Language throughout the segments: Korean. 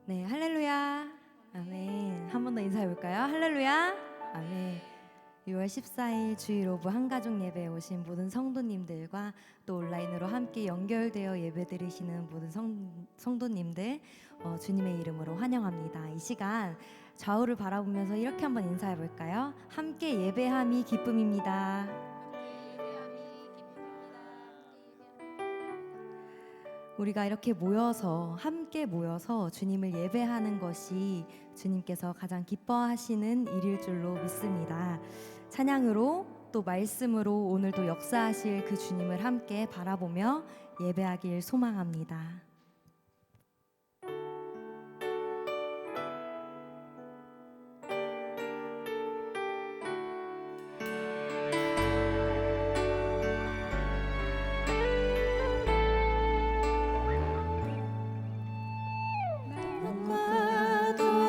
네, 할렐루야. 아멘. 한 번 더 인사해 볼까요? 할렐루야. 아멘. 6월 14일 주일 오후 한가족 예배에 오신 모든 성도님들과 또 온라인으로 함께 연결되어 예배드리시는 모든 성도님들 주님의 이름으로 환영합니다. 이 시간 좌우를 바라보면서 이렇게 한번 인사해 볼까요? 함께 예배함이 기쁨입니다. 우리가 이렇게 함께 모여서 주님을 예배하는 것이 주님께서 가장 기뻐하시는 일일 줄로 믿습니다. 찬양으로 또 말씀으로 오늘도 역사하실 그 주님을 함께 바라보며 예배하길 소망합니다.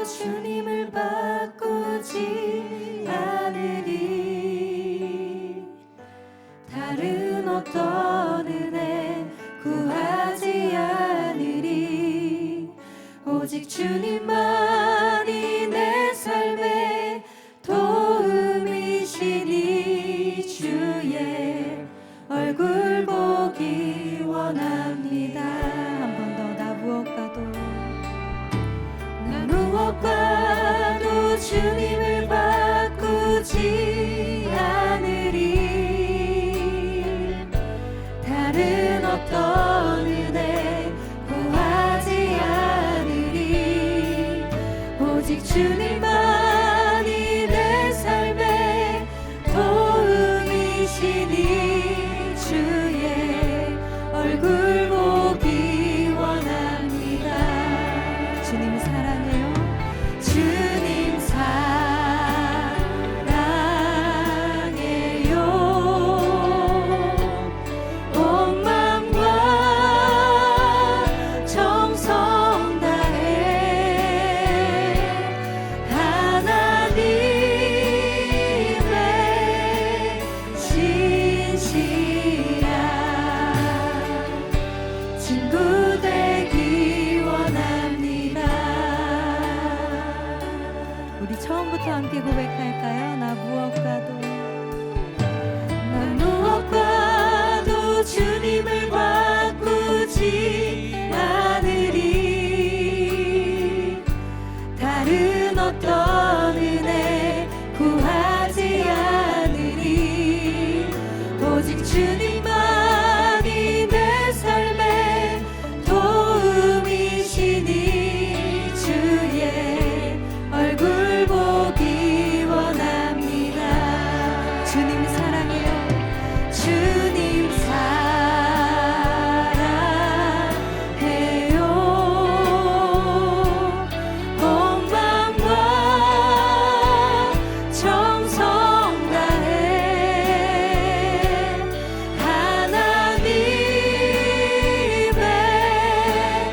주님을 바꾸지 않으리. 다른 어떤 은혜 구하지 않으리. 오직 주님만이 내 삶의 도움이시니 주의 얼굴 보기 원합니다. 한 번 더. 나 무엇과도 주님을 바꾸지 않으리. 다른 어떤 은혜 구하지 않으리. 오직 주님만이 내 삶의 도움이시니 주의 얼굴 보기 원합니다. 주님 사랑해요. 주님 사랑해요. 온 마음과 정성 다해 하나님의 신실한 친구 되기 원합니다. 우리 처음부터 함께 고백할까요? 나 무엇과도 주님을 바꾸지 않으리. 다른 어떤 은혜 구하지 않으리. 오직 주님만이 내 삶의 도움이시니 주의 얼굴 보기 원합니다. 주님 사랑해요. 주님 사랑해요. 온 마음과 정성 다해 하나님의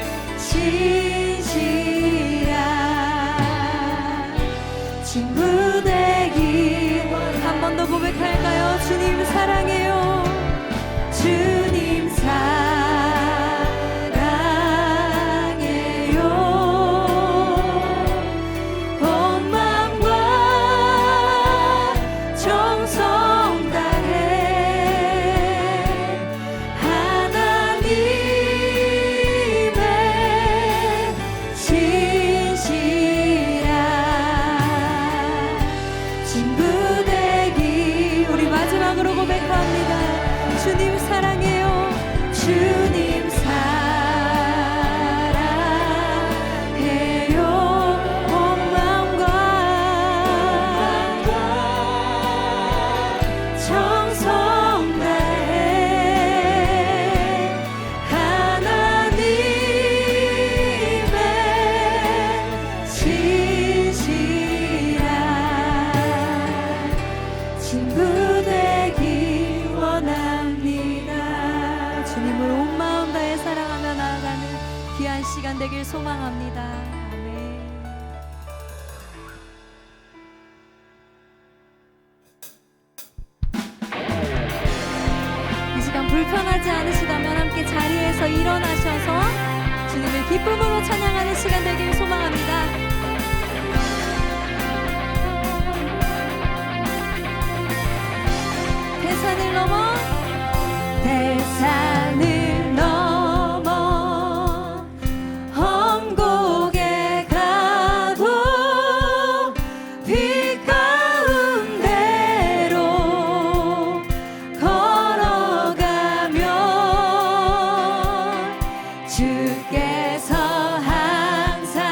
신실한 친구 되기. 한 번 더 고백할까요? 주님 사랑해요. 주님 사랑해요. 온 마음과 정성 다해 하나님의 신실한 친구 되기. 우리 마지막으로 고백합니다. 주님 사랑해요. 주님 사랑해요. 온 마음과 정성 다해 하나님의 신실한 친구 되기 원합니다. 주님을 온 마음 다해 사랑하며 나아가는 귀한 시간 되길 소망합니다. 아멘. 이 시간 불편하지 않으시다면 함께 자리에서 일어나셔서 주님을 기쁨으로 찬양하는 시간 되길 소망합니다. 대산을 넘어 대산을 넘어 험곡에 가도 빛 가운데로 걸어가면 주께서 항상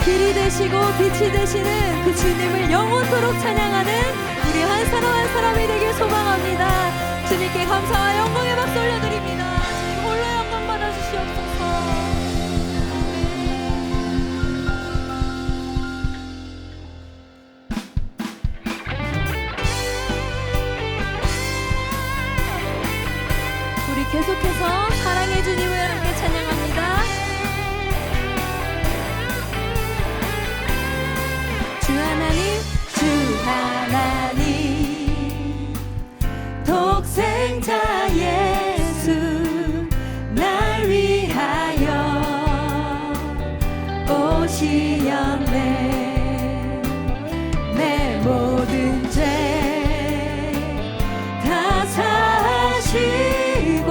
길이 되시고 빛이 되시는 그 주님을 영원토록 찬양하는 우리 한 사람 한 사람이 되길 소망합니다. 주님께 감사와 영광의 박수 올려드립니다. 주님 홀로 영광 받아주시옵소서. 우리 계속해서 사랑의 주님을 함께 찬양합니다. 주 하나님, 주 하나님, 독생자 예수 날 위하여 오시었네. 내 모든 죄 다 사시고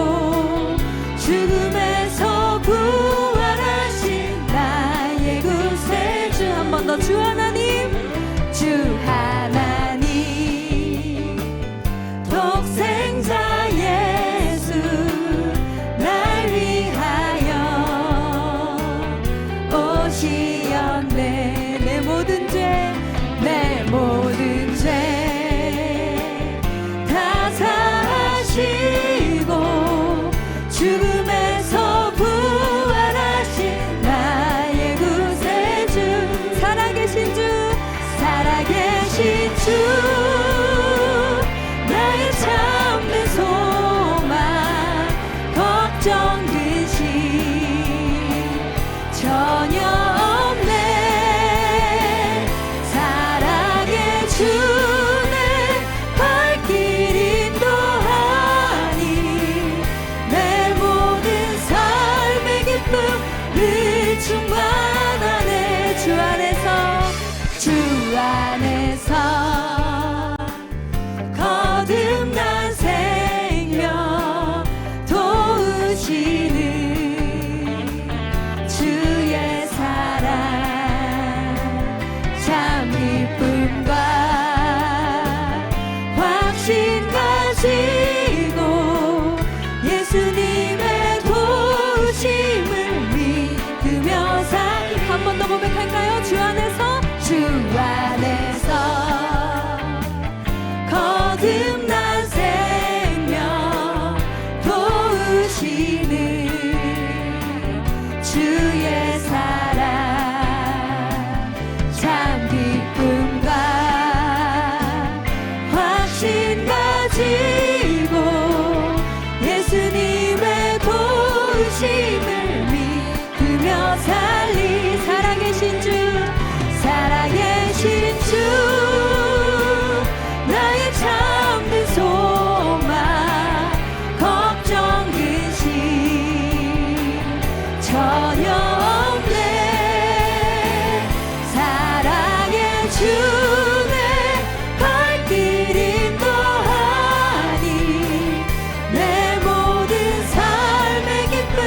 죽음에서 부활하신 나의 구세주. 한 번 더. 주 하나님, 주 하나님, 독생자 예수 날 위하여 오시었네. 내 모든 죄, 내 모든 죄 다 사시고 죽음에서 부활하신 나의 구세주. 살아계신 주, 살아계신 주, 나의 참된 소망, 걱정 근심 전혀 없네. 사랑의 주는 발길 인도하니 내 모든 삶의 기쁨을 충만하네. 주 안에서, 주 안에서 거듭난 생명 도우시는 주의 사랑, 참 기쁨과 확신 가지고 예수님의 도우심을 믿으며 살. 한 번 더 고백할까요? 주 안에서, 주 안에서 거듭난 생명 도우시는 주의 사랑, 참 기쁨과 확신 가지고 예수님의 도우심을 믿으며 살리. 살아계신 주, 살아계신 주, 나의 참된 소망, 걱정 근심 전혀 없네. 사랑의 주는 발길 인도하니 내 모든 삶의 기쁨.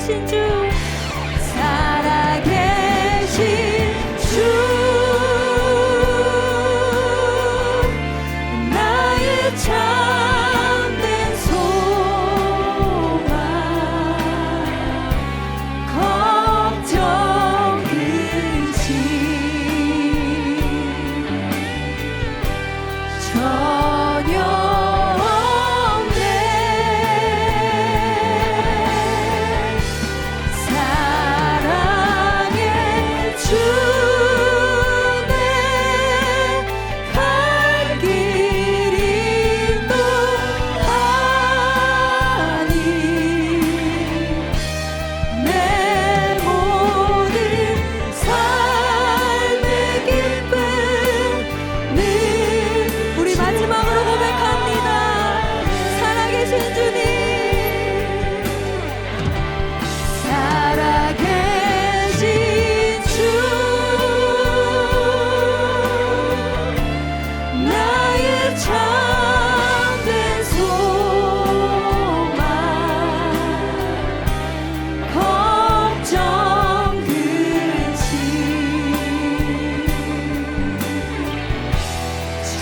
살아계신 주, 살아계신 주, 나의 참된 소망, 걱정 근심 전혀 없네. 사랑의 주, 내 갈 길 인도하니 내 모든 삶의 기쁨은 우리 마지막으로 고백합니다. 살아계신 주님, 살아계신 주, 나의 참된 소망, 걱정 근심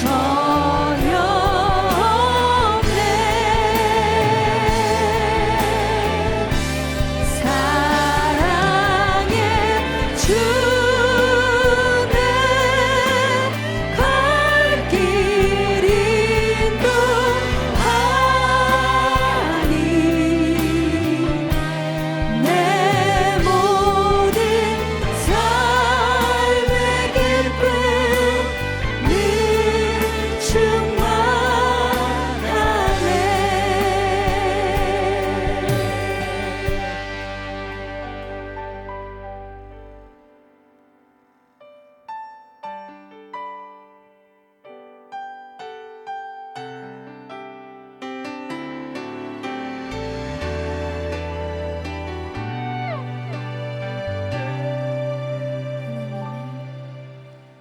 전혀 없네. 사랑의 주, 내 갈 길 인도하니 내 모든 삶의 기쁨은 충만하네.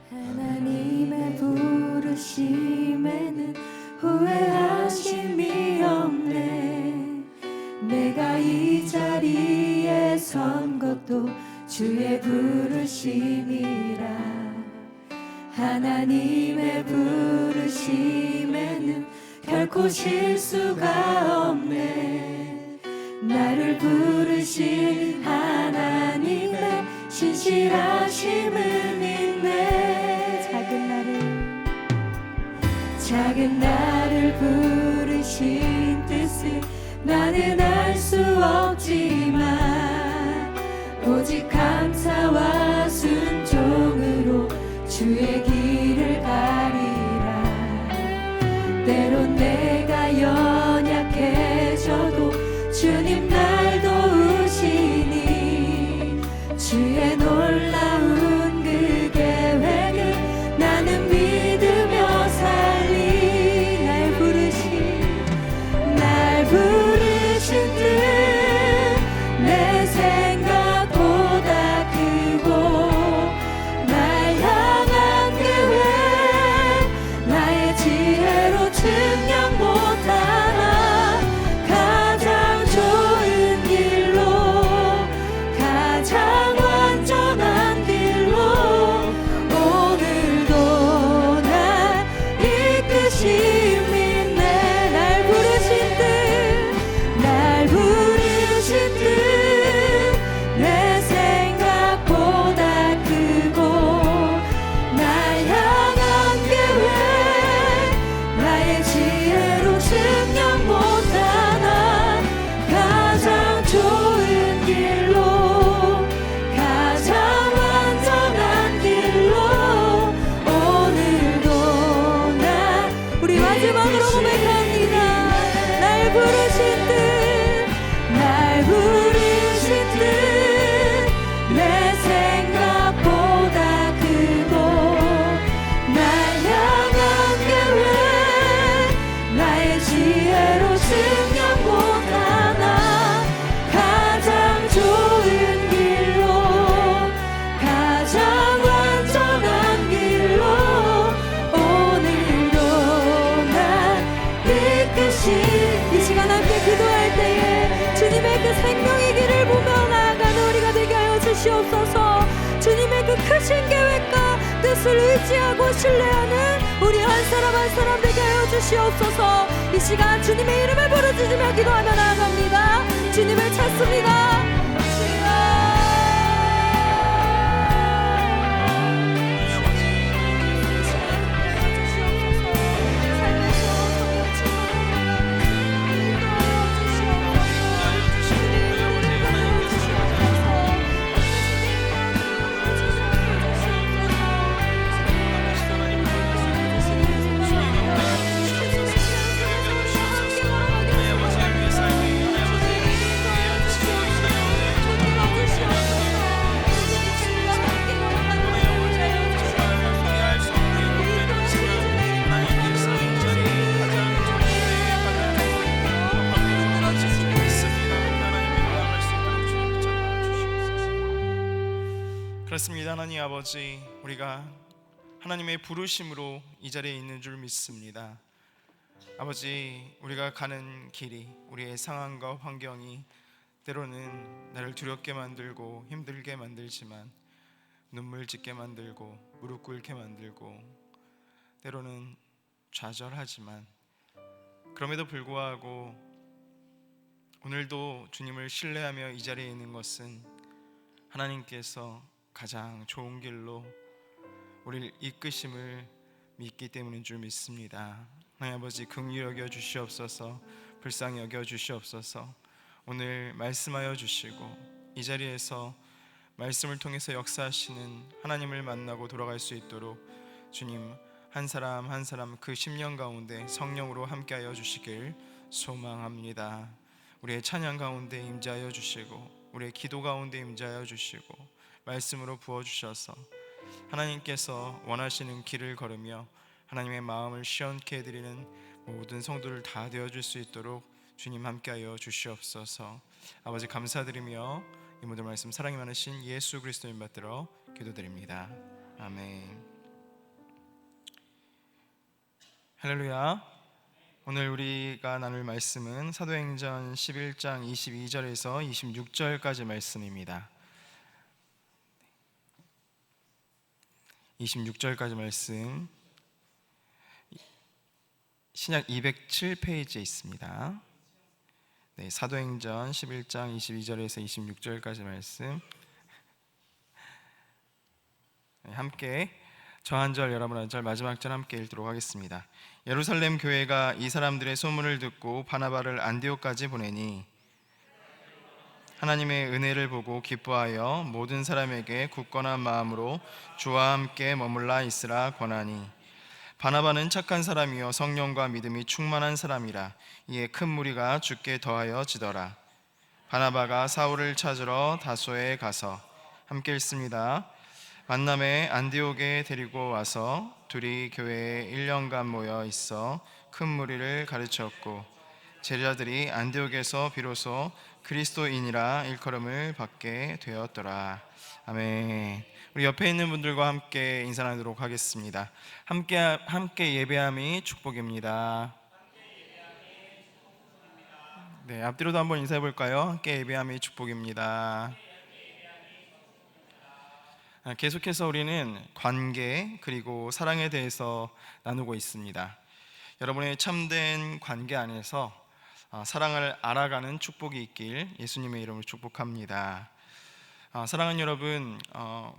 하나님의 부르심에는 후회하심이 없네. 내가 이 자리에 선 것도 주의 부르심이라. 하나님의 부르심에는 결코 실수가 없네. 나를 부르신 하나님의 신실하심을 믿네. 작은 나를 부르신 뜻을 나는 알 수 없지만 오직 감사와 순종으로 주의 길을 가리라. 때론 내가 연약해져도 주님 날 도우시니 주의 놀라운 그 계획을 나는 믿으며 살리. 날 부르신 뜻 내 생각보다 크고 날 향한 계획 나의 지혜로 측량 못하나 가장 좋은 길로 가장 완전한 길로 오늘도 날 이끄심 믿네. 날 부르신 뜻 내 생각보다 크고 날 향한 계획 나의 지혜로 측량 못하나 가장 좋은 길로 가장 완전한 길로 오늘도 나 우리 마지막으로 고백합니다. 날 부르신 뜻 내 생각보다 크고 날 향한 계획 나의 지혜로 측량 못하나 가장 좋은 길로 가장 완전한 길로 오늘도 날 이끄신 이 시간 함께 기도할 때에 주님의 그 생명의 길을 보며 그것을 의지하고 신뢰하는 우리 한 사람 한 사람 되게 하여 주시옵소서. 이 시간 주님의 이름을 부르짖으며 기도하며 나아갑니다. 주님을 찾습니다. 그렇습니다. 하나님 아버지, 우리가 하나님의 부르심으로 이 자리에 있는 줄 믿습니다. 아버지, 우리가 가는 길이, 우리의 상황과 환경이 때로는 나를 두렵게 만들고 힘들게 만들지만, 눈물 짓게 만들고 무릎 꿇게 만들고 때로는 좌절하지만, 그럼에도 불구하고 오늘도 주님을 신뢰하며 이 자리에 있는 것은 하나님께서 가장 좋은 길로 우리를 이끄심을 믿기 때문인 줄 믿습니다. 하나님 아버지, 긍휼히 여겨 주시옵소서. 불쌍히 여겨 주시옵소서. 오늘 말씀하여 주시고 이 자리에서 말씀을 통해서 역사하시는 하나님을 만나고 돌아갈 수 있도록 주님 한 사람 한 사람 그 심령 가운데 성령으로 함께하여 주시길 소망합니다. 우리의 찬양 가운데 임재하여 주시고 우리의 기도 가운데 임재하여 주시고 말씀으로 부어주셔서 하나님께서 원하시는 길을 걸으며 하나님의 마음을 시원케 해드리는 모든 성도를 다 되어줄 수 있도록 주님 함께하여 주시옵소서. 아버지 감사드리며 이 모든 말씀 사랑이 많으신 예수 그리스도님 받들어 기도드립니다. 아멘. 할렐루야. 오늘 우리가 나눌 말씀은 사도행전 11장 22절에서 26절까지 말씀입니다. 26절까지 말씀 신약 207페이지에 있습니다. 네, 사도행전 11장 22절에서 26절까지 말씀 함께 저 한 절 여러분 한 절 마지막 절 함께 읽도록 하겠습니다. 예루살렘 교회가 이 사람들의 소문을 듣고 바나바를 안디옥까지 보내니 하나님의 은혜를 보고 기뻐하여 모든 사람에게 굳건한 마음으로 주와 함께 머물라 있으라 권하니, 바나바는 착한 사람이요 성령과 믿음이 충만한 사람이라. 이에 큰 무리가 주께 더하여 지더라. 바나바가 사울을 찾으러 다소에 가서 함께 읽습니다. 만남에 안디옥에 데리고 와서 둘이 교회에 1년간 모여 있어 큰 무리를 가르쳤고, 제자들이 안디옥에서 비로소 그리스도인이라 일컬음을 받게 되었더라. 아멘. 우리 옆에 있는 분들과 함께 인사 나누도록 하겠습니다. 함께 예배함이 축복입니다. 네, 앞뒤로도 한번 인사해 볼까요? 함께 예배함이 축복입니다. 계속해서 우리는 관계 그리고 사랑에 대해서 나누고 있습니다. 여러분의 참된 관계 안에서 사랑을 알아가는 축복이 있길 예수님의 이름으로 축복합니다. 사랑하는 여러분,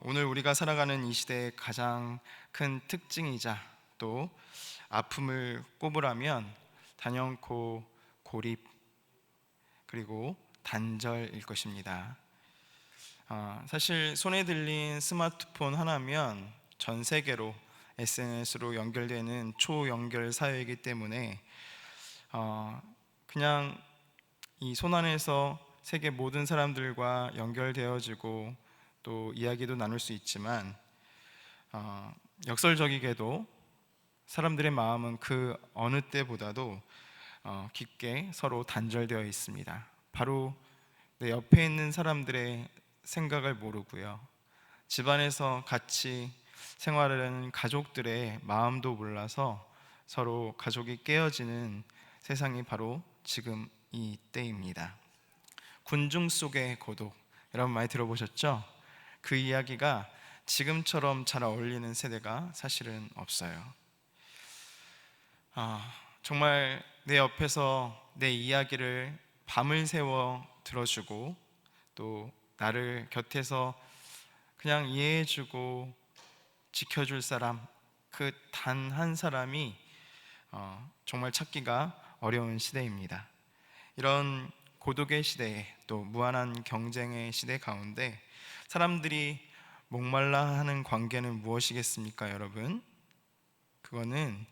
오늘 우리가 살아가는 이 시대의 가장 큰 특징이자 또 아픔을 꼽으라면 단연코 고립 그리고 단절일 것입니다. 사실 손에 들린 스마트폰 하나면 전 세계로 SNS로 연결되는 초연결 사회이기 때문에 그냥 이 손 안에서 세계 모든 사람들과 연결되어지고 또 이야기도 나눌 수 있지만 역설적이게도 사람들의 마음은 그 어느 때보다도 깊게 서로 단절되어 있습니다. 바로 내 옆에 있는 사람들의 생각을 모르고요, 집안에서 같이 생활하는 가족들의 마음도 몰라서 서로 가족이 깨어지는 세상이 바로 지금 이 때입니다. 군중 속의 고독, 여러분 많이 들어보셨죠? 그 이야기가 지금처럼 잘 어울리는 세대가 사실은 없어요. 정말 내 옆에서 내 이야기를 밤을 새워 들어주고 또 나를 곁에서 그냥 이해해주고 지켜줄 사람, 그 단 한 사람이 정말 찾기가 어려운 시대입니다. 이런 고독의 시대에 또 무한한 경쟁의 시대 가운데 사람들이 목말라 하는 관계는 무엇이겠습니까, 여러분? 그거는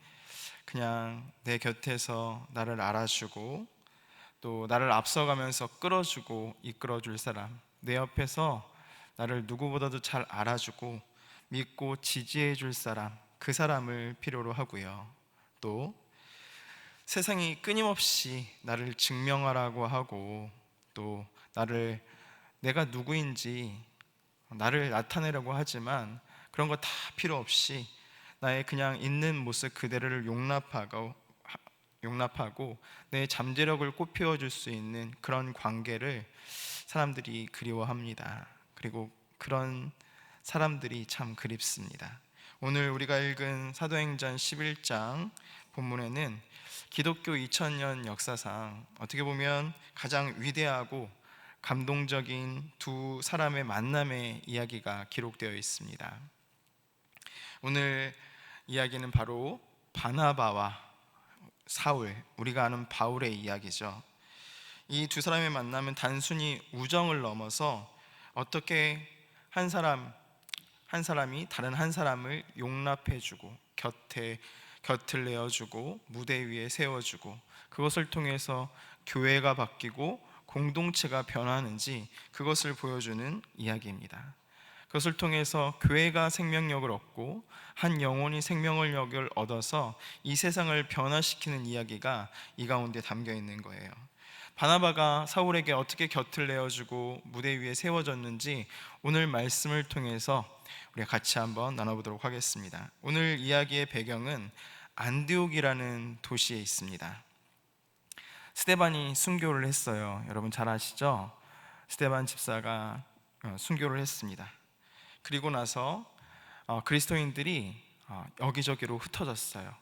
그냥 내 곁에서 나를 알아주고 또 나를 앞서가면서 끌어주고 이끌어줄 사람, 내 옆에서 나를 누구보다도 잘 알아주고 믿고 지지해줄 사람, 그 사람을 필요로 하고요. 또 세상이 끊임없이 나를 증명하라고 하고 또 내가 누구인지 나를 나타내려고 하지만 그런 거 다 필요 없이 나의 그냥 있는 모습 그대로를 용납하고 내 잠재력을 꽃피워줄 수 있는 그런 관계를 사람들이 그리워합니다. 그리고 그런 사람들이 참 그립습니다. 오늘 우리가 읽은 사도행전 11장 본문에는 기독교 2000년 역사상 어떻게 보면 가장 위대하고 감동적인 두 사람의 만남의 이야기가 기록되어 있습니다. 오늘 이야기는 바로 바나바와 사울, 우리가 아는 바울의 이야기죠. 이 두 사람의 만남은 단순히 우정을 넘어서 어떻게 한 사람이 다른 한 사람을 용납해주고 곁을 내어주고 무대 위에 세워주고 그것을 통해서 교회가 바뀌고 공동체가 변하는지 그것을 보여주는 이야기입니다. 그것을 통해서 교회가 생명력을 얻고 한 영혼이 생명력을 얻어서 이 세상을 변화시키는 이야기가 이 가운데 담겨 있는 거예요. 바나바가 사울에게 어떻게 곁을 내어주고 무대 위에 세워졌는지 오늘 말씀을 통해서 우리가 같이 한번 나눠보도록 하겠습니다. 오늘 이야기의 배경은 안디옥이라는 도시에 있습니다. 스데반이 순교를 했어요. 여러분 잘 아시죠? 스데반 집사가 순교를 했습니다. 그리고 나서 그리스도인들이 여기저기로 흩어졌어요.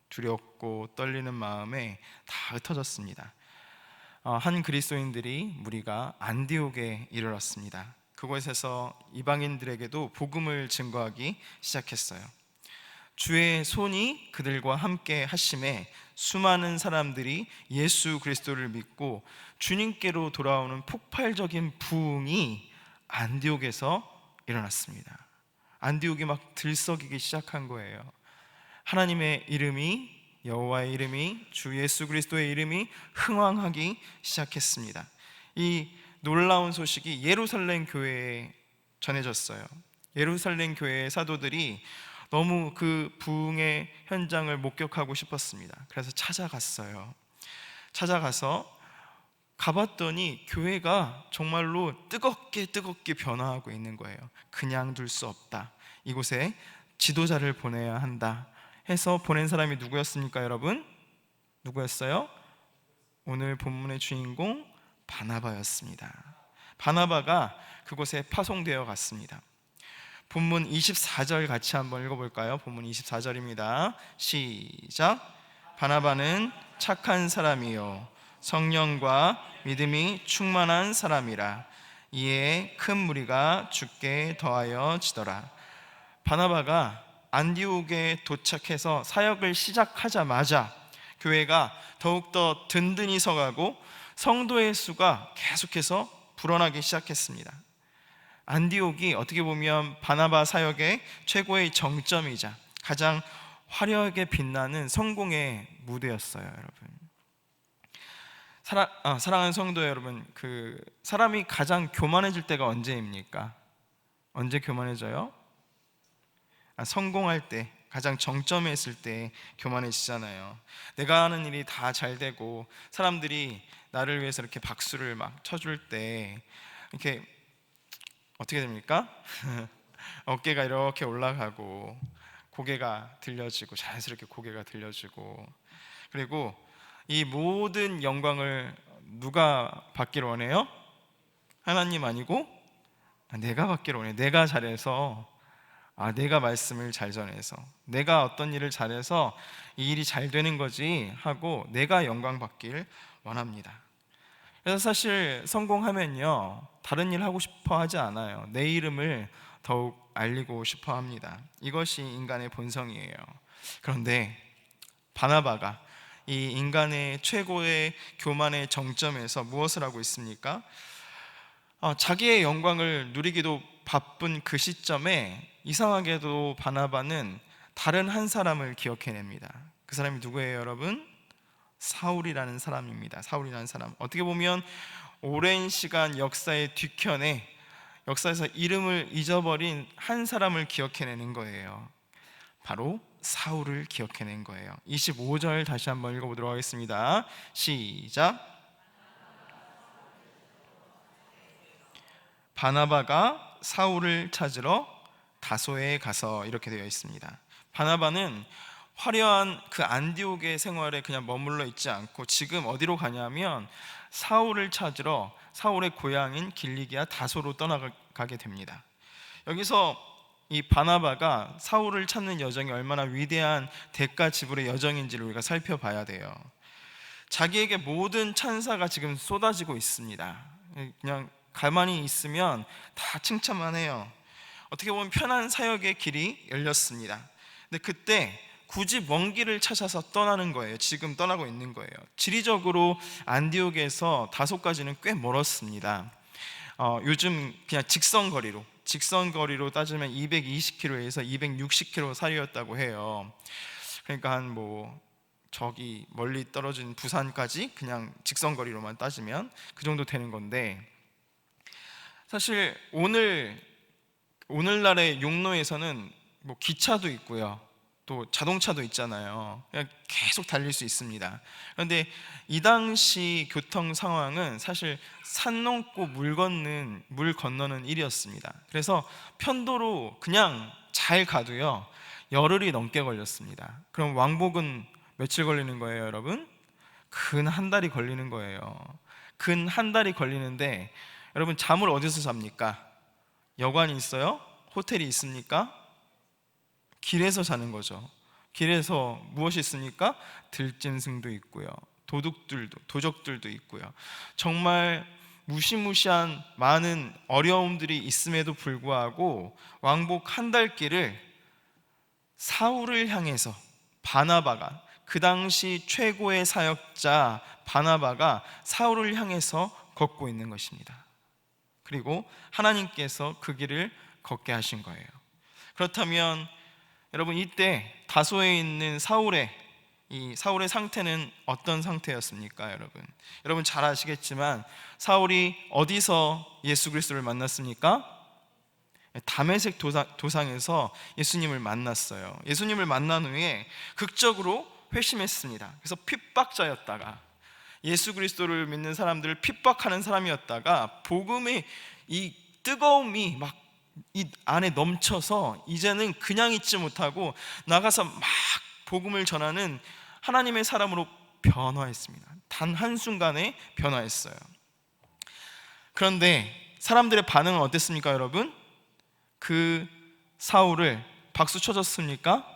두렵고 떨리는 마음에 다 흩어졌습니다. 한 그리스도인들이 무리가 안디옥에 이르렀습니다. 그곳에서 이방인들에게도 복음을 증거하기 시작했어요. 주의 손이 그들과 함께 하심에 수많은 사람들이 예수 그리스도를 믿고 주님께로 돌아오는 폭발적인 부흥이 안디옥에서 일어났습니다. 안디옥이 막 들썩이기 시작한 거예요. 하나님의 이름이, 여호와의 이름이, 주 예수 그리스도의 이름이 흥왕하기 시작했습니다. 이 놀라운 소식이 예루살렘 교회에 전해졌어요. 예루살렘 교회의 사도들이 너무 그 부흥의 현장을 목격하고 싶었습니다. 그래서 찾아가서 가봤더니 교회가 정말로 뜨겁게 변화하고 있는 거예요. 그냥 둘 수 없다. 이곳에 지도자를 보내야 한다 해서 보낸 사람이 누구였습니까, 여러분? 누구였어요? 오늘 본문의 주인공 바나바였습니다. 바나바가 그곳에 파송되어 갔습니다. 본문 24절 같이 한번 읽어볼까요? 본문 24절입니다. 시작. 바나바는 착한 사람이요 성령과 믿음이 충만한 사람이라. 이에 큰 무리가 주께 더하여 지더라. 바나바가 안디옥에 도착해서 사역을 시작하자마자 교회가 더욱더 든든히 서가고 성도의 수가 계속해서 불어나기 시작했습니다. 안디옥이 어떻게 보면 바나바 사역의 최고의 정점이자 가장 화려하게 빛나는 성공의 무대였어요, 여러분. 사랑하는 성도 여러분, 사람이 가장 교만해질 때가 언제입니까? 언제 교만해져요? 성공할 때, 가장 정점에 있을 때 교만해지잖아요. 내가 하는 일이 다 잘 되고 사람들이 나를 위해서 이렇게 박수를 막 쳐줄 때 이렇게 어떻게 됩니까? 어깨가 이렇게 올라가고 고개가 들려지고 자연스럽게 고개가 들려지고, 그리고 이 모든 영광을 누가 받기를 원해요? 하나님 아니고 내가 받기를 원해요. 내가 잘해서 내가 말씀을 잘 전해서, 내가 어떤 일을 잘해서 이 일이 잘 되는 거지 하고 내가 영광 받길 원합니다. 그래서 사실 성공하면요, 다른 일 하고 싶어 하지 않아요. 내 이름을 더욱 알리고 싶어 합니다. 이것이 인간의 본성이에요. 그런데 바나바가 이 인간의 최고의 교만의 정점에서 무엇을 하고 있습니까? 자기의 영광을 누리기도 바쁜 그 시점에 이상하게도 바나바는 다른 한 사람을 기억해냅니다. 그 사람이 누구예요, 여러분? 사울이라는 사람입니다. 사울이라는 사람, 어떻게 보면 오랜 시간 역사의 뒤편에, 역사에서 이름을 잊어버린 한 사람을 기억해내는 거예요. 바로 사울을 기억해낸 거예요. 25절 다시 한번 읽어보도록 하겠습니다. 시작. 바나바가 사울을 찾으러 다소에 가서, 이렇게 되어 있습니다. 바나바는 화려한 그 안디옥의 생활에 그냥 머물러 있지 않고 지금 어디로 가냐면 사울을 찾으러 사울의 고향인 길리기아 다소로 떠나가게 됩니다. 여기서 이 바나바가 사울을 찾는 여정이 얼마나 위대한 대가 지불의 여정인지를 우리가 살펴봐야 돼요. 자기에게 모든 찬사가 지금 쏟아지고 있습니다. 그냥 가만히 있으면 다 칭찬만 해요. 어떻게 보면 편한 사역의 길이 열렸습니다. 근데 그때 굳이 먼 길을 찾아서 떠나는 거예요. 지금 떠나고 있는 거예요. 지리적으로 안디옥에서 다소까지는 꽤 멀었습니다. 요즘 그냥 직선거리로 따지면 220km에서 260km 사이였다고 해요. 그러니까 한 저기 멀리 떨어진 부산까지 그냥 직선거리로만 따지면 그 정도 되는 건데, 사실 오늘날의 용로에서는 기차도 있고요, 또 자동차도 있잖아요. 그냥 계속 달릴 수 있습니다. 그런데 이 당시 교통 상황은 사실 산 넘고 물 건너는 일이었습니다. 그래서 편도로 그냥 잘 가도요, 열흘이 넘게 걸렸습니다. 그럼 왕복은 며칠 걸리는 거예요, 여러분? 근 한 달이 걸리는 거예요. 근 한 달이 걸리는데, 여러분 잠을 어디서 잡니까? 여관이 있어요? 호텔이 있습니까? 길에서 자는 거죠. 길에서 무엇이 있습니까? 들짐승도 있고요, 도적들도 있고요. 정말 무시무시한 많은 어려움들이 있음에도 불구하고 왕복 한 달 길을 사울을 향해서 바나바가, 그 당시 최고의 사역자 바나바가 사울을 향해서 걷고 있는 것입니다. 그리고 하나님께서 그 길을 걷게 하신 거예요. 그렇다면 여러분, 이때 다소에 있는 사울의 상태는 어떤 상태였습니까? 여러분 잘 아시겠지만 사울이 어디서 예수 그리스도를 만났습니까? 다메섹 도상에서 예수님을 만났어요. 예수님을 만난 후에 극적으로 회심했습니다. 그래서 핍박자였다가, 예수 그리스도를 믿는 사람들을 핍박하는 사람이었다가 복음의 이 뜨거움이 막 이 안에 넘쳐서 이제는 그냥 있지 못하고 나가서 막 복음을 전하는 하나님의 사람으로 변화했습니다. 단 한순간에 변화했어요. 그런데 사람들의 반응은 어땠습니까, 여러분? 그 사울을 박수 쳐줬습니까?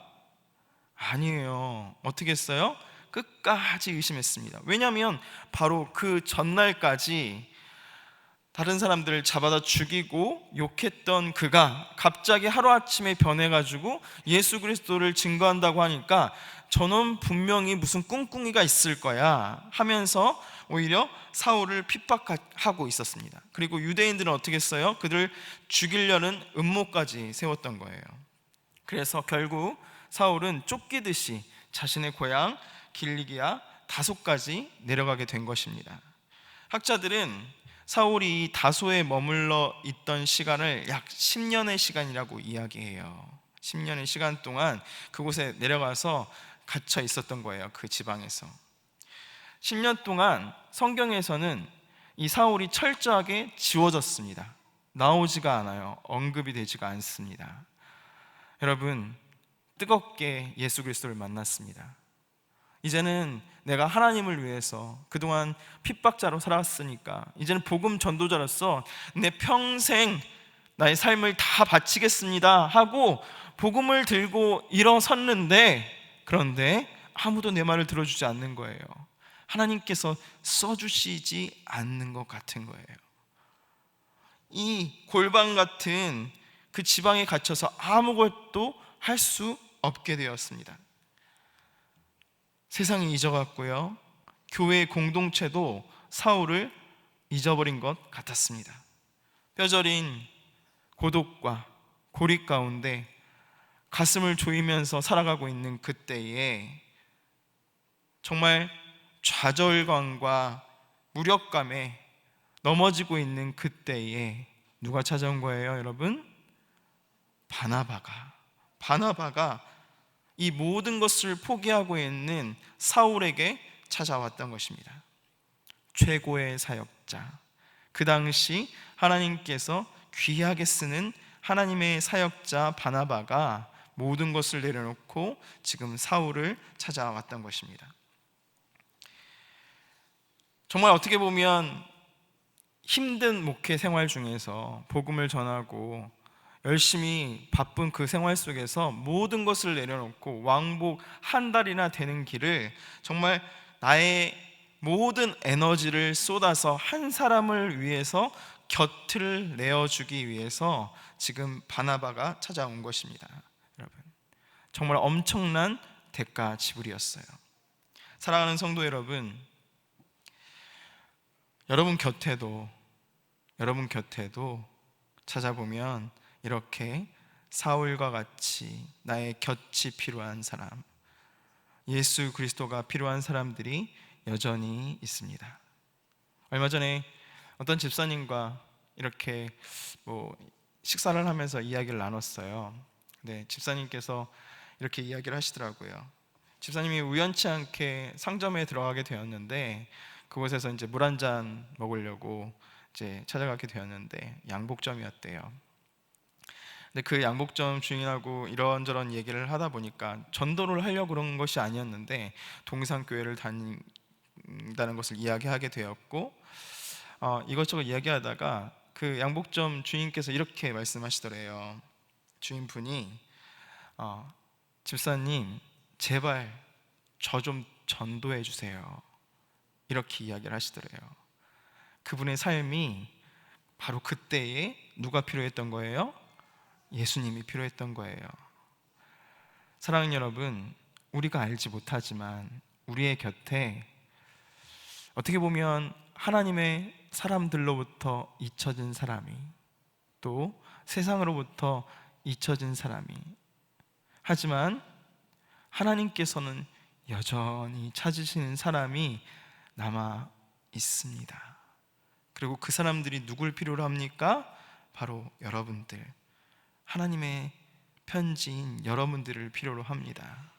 아니에요. 어떻게 했어요? 끝까지 의심했습니다. 왜냐하면 바로 그 전날까지 다른 사람들을 잡아다 죽이고 욕했던 그가 갑자기 하루아침에 변해가지고 예수 그리스도를 증거한다고 하니까 저놈 분명히 무슨 꿍꿍이가 있을 거야 하면서 오히려 사울을 핍박하고 있었습니다. 그리고 유대인들은 어떻게 했어요? 그들을 죽이려는 음모까지 세웠던 거예요. 그래서 결국 사울은 쫓기듯이 자신의 고향 길리기아 다소까지 내려가게 된 것입니다. 학자들은 사울이 다소에 머물러 있던 시간을 약 10년의 시간이라고 이야기해요. 10년의 시간 동안 그곳에 내려가서 갇혀 있었던 거예요. 그 지방에서 10년 동안 성경에서는 이 사울이 철저하게 지워졌습니다. 나오지가 않아요. 언급이 되지가 않습니다. 여러분, 뜨겁게 예수 그리스도를 만났습니다. 이제는 내가 하나님을 위해서 그동안 핍박자로 살았으니까 이제는 복음 전도자로서 내 평생 나의 삶을 다 바치겠습니다 하고 복음을 들고 일어섰는데, 그런데 아무도 내 말을 들어주지 않는 거예요. 하나님께서 써주시지 않는 것 같은 거예요. 이 골방 같은 그 지방에 갇혀서 아무것도 할 수 없게 되었습니다. 세상이 잊어갔고요, 교회 공동체도 사울을 잊어버린 것 같았습니다. 뼈저린 고독과 고립 가운데 가슴을 조이면서 살아가고 있는 그때에 정말 좌절감과 무력감에 넘어지고 있는 그때에 누가 찾아온 거예요, 여러분? 바나바가 이 모든 것을 포기하고 있는 사울에게 찾아왔던 것입니다. 최고의 사역자, 그 당시 하나님께서 귀하게 쓰는 하나님의 사역자 바나바가 모든 것을 내려놓고 지금 사울을 찾아왔던 것입니다. 정말 어떻게 보면 힘든 목회 생활 중에서 복음을 전하고 열심히 바쁜 그 생활 속에서 모든 것을 내려놓고 왕복 한 달이나 되는 길을 정말 나의 모든 에너지를 쏟아서 한 사람을 위해서 곁을 내어주기 위해서 지금 바나바가 찾아온 것입니다. 여러분, 정말 엄청난 대가 지불이었어요. 사랑하는 성도 여러분, 여러분 곁에도 찾아보면 이렇게 사울과 같이 나의 곁이 필요한 사람, 예수 그리스도가 필요한 사람들이 여전히 있습니다. 얼마 전에 어떤 집사님과 이렇게 식사를 하면서 이야기를 나눴어요. 네, 집사님께서 이렇게 이야기를 하시더라고요. 집사님이 우연치 않게 상점에 들어가게 되었는데, 그곳에서 이제 물 한 잔 먹으려고 이제 찾아가게 되었는데 양복점이었대요. 근데 그 양복점 주인하고 이런저런 얘기를 하다 보니까 전도를 하려고 그런 것이 아니었는데 동산교회를 다닌다는 것을 이야기하게 되었고, 이것저것 이야기하다가 그 양복점 주인께서 이렇게 말씀하시더래요. 주인분이 집사님, 제발 저 좀 전도해 주세요, 이렇게 이야기를 하시더래요. 그분의 삶이 바로 그때에 누가 필요했던 거예요? 예수님이 필요했던 거예요. 사랑하는 여러분, 우리가 알지 못하지만 우리의 곁에 어떻게 보면 하나님의 사람들로부터 잊혀진 사람이, 또 세상으로부터 잊혀진 사람이, 하지만 하나님께서는 여전히 찾으시는 사람이 남아 있습니다. 그리고 그 사람들이 누굴 필요로 합니까? 바로 여러분들, 하나님의 편지인 여러분들을 필요로 합니다.